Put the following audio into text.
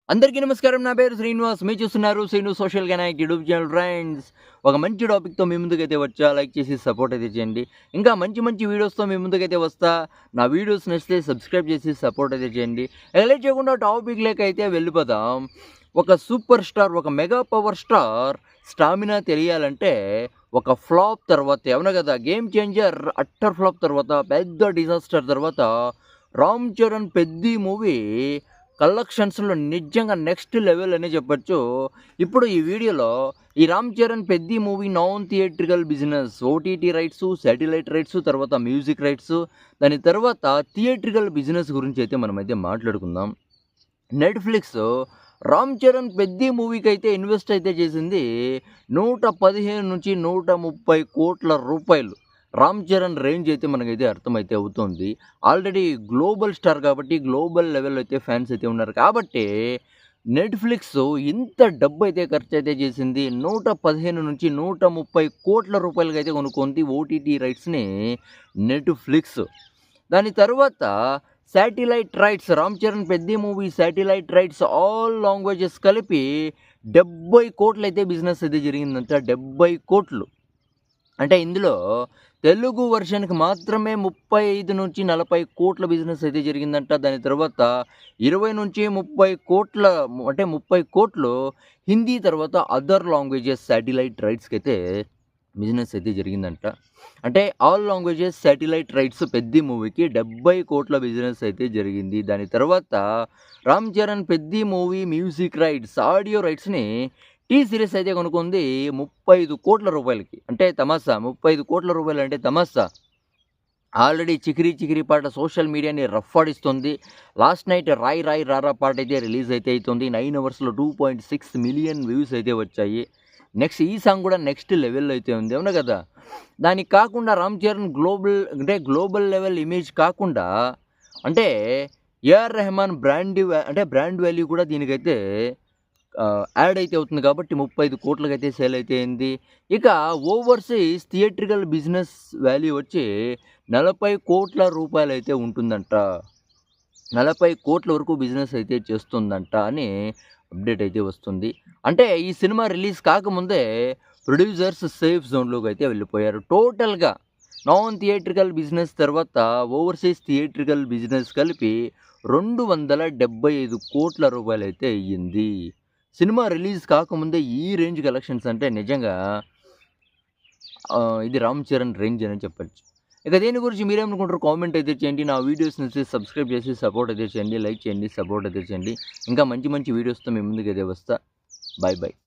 అందరికీ నమస్కారం. నా పేరు శ్రీనివాస్. మీరు చూస్తున్నారు Srinu social connect YouTube channel. Friends, ఒక మంచి టాపిక్తో మీ ముందుకైతే వచ్చా. లైక్ చేసి సపోర్ట్ అయితే చేయండి. ఇంకా మంచి మంచి వీడియోస్తో మీ ముందుకైతే వస్తా. నా వీడియోస్ నచ్చితే సబ్స్క్రైబ్ చేసి సపోర్ట్ అయితే చేయండి. లేట్ చేయకుండా టాపిక్ లేక అయితే వెళ్ళిపోదాం. ఒక సూపర్ స్టార్, ఒక మెగా పవర్ స్టార్ స్టామినా తెలియాలంటే ఒక ఫ్లాప్ తర్వాత, అవునా కదా, గేమ్ చేంజర్ అట్టర్ ఫ్లాప్ తర్వాత, పెద్ద డిజాస్టర్ తర్వాత రామ్ చరణ్ పెద్ది మూవీ కలెక్షన్స్‌లో నిజంగా నెక్స్ట్ లెవెల్ అనే చెప్పొచ్చు. ఇప్పుడు ఈ వీడియోలో ఈ 'Ram Charan Peddi' movie non theatrical business, OTT rights, satellite rights, తర్వాత మ్యూజిక్ రైట్స్, దాని తర్వాత థియేట్రికల్ బిజినెస్ గురించి అయితే మనమైతే మాట్లాడుకుందాం. నెట్‌ఫ్లిక్స్ 'రామ్ చరణ్ పెద్ది' మూవీకైతే ఇన్వెస్ట్ అయితే చేసింది 115-130 కోట్ల రూపాయలు. రామ్ చరణ్ రేంజ్ అయితే మనకైతే అర్థమైతే అవుతుంది. ఆల్రెడీ గ్లోబల్ స్టార్ కాబట్టి గ్లోబల్ లెవెల్‌లో అయితే ఫ్యాన్స్ అయితే ఉన్నారు కాబట్టి నెట్‌ఫ్లిక్స్ ఇంత డబ్బు అయితే ఖర్చు అయితే చేసింది. 115-130 కోట్ల రూపాయలకైతే కొనుక్కుంది ఓటీటీ రైట్స్‌ని నెట్‌ఫ్లిక్స్. దాని తర్వాత satellite rights, Ram Charan Peddi movie satellite rights all languages కలిపి 70 కోట్లయితే బిజినెస్ అయితే జరిగిందంట. 70 కోట్లు. అంటే ఇందులో తెలుగు వర్షన్‌కి మాత్రమే 35-40 కోట్ల బిజినెస్ అయితే జరిగిందంట. దాని తర్వాత 20-30 కోట్ల, అంటే 30 కోట్లు హిందీ తర్వాత అదర్ లాంగ్వేజెస్ శాటిలైట్ రైట్స్‌కైతే బిజినెస్ అయితే జరిగిందంట. అంటే all languages satellite rights Peddi మూవీకి 70 కోట్ల బిజినెస్ అయితే జరిగింది. దాని తర్వాత Ram Charan Peddi movie music rights, audio రైట్స్‌ని టీ సిరీస్ అయితే కొనుక్కుంది 35 కోట్ల రూపాయలకి. అంటే తమాషా, 35 కోట్ల రూపాయలు అంటే తమాషా. ఆల్రెడీ 'చికిరి చికిరి' పాట సోషల్ మీడియాని రఫ్ఫాడిస్తుంది. లాస్ట్ నైట్ 'రాయ్ రాయ్ రారా' పాట అయితే రిలీజ్ అయితే అవుతుంది. 9 అవర్స్‌లో 2.6 మిలియన్ వ్యూస్ అయితే వచ్చాయి. నెక్స్ట్ ఈ సాంగ్ కూడా నెక్స్ట్ లెవెల్‌లో అయితే ఉంది, అవునా కదా. దానికి కాకుండా Ram Charan global level image కాకుండా, అంటే ఏఆర్ రెహమాన్ బ్రాండ్ వాల్యూ కూడా దీనికైతే యాడ్ అయితే అవుతుంది కాబట్టి 35 కోట్లకైతే సేల్ అయితే అయింది. ఇక ఓవర్‌సీస్ థియేట్రికల్ బిజినెస్ వాల్యూ వచ్చి 40 కోట్ల రూపాయలైతే ఉంటుందంట. 40 కోట్ల వరకు బిజినెస్ అయితే చేస్తుందంట అని అప్డేట్ అయితే వస్తుంది. అంటే ఈ సినిమా రిలీజ్ కాకముందే ప్రొడ్యూసర్స్ సేఫ్ జోన్‌లోకి అయితే వెళ్ళిపోయారు. టోటల్‌గా నాన్ థియేట్రికల్ బిజినెస్ తర్వాత ఓవర్‌సీస్ థియేట్రికల్ బిజినెస్ కలిపి 275 కోట్ల రూపాయలైతే అయ్యింది. సినిమా రిలీజ్ కాకముందే ఈ రేంజ్ కలెక్షన్స్ అంటే నిజంగా ఇది రామ్ చరణ్ రేంజ్ అని చెప్పొచ్చు. ఇక దీని గురించి మీరేమనుకుంటారో కామెంట్ అయితే చేయండి. నా వీడియోస్ నచ్చితే సబ్స్క్రైబ్ చేసి సపోర్ట్ అయితే చేయండి. లైక్ చేయండి, సపోర్ట్ అయితే చేయండి. ఇంకా మంచి మంచి వీడియోస్తో మీ ముందుకైతే వస్తా. Bye bye.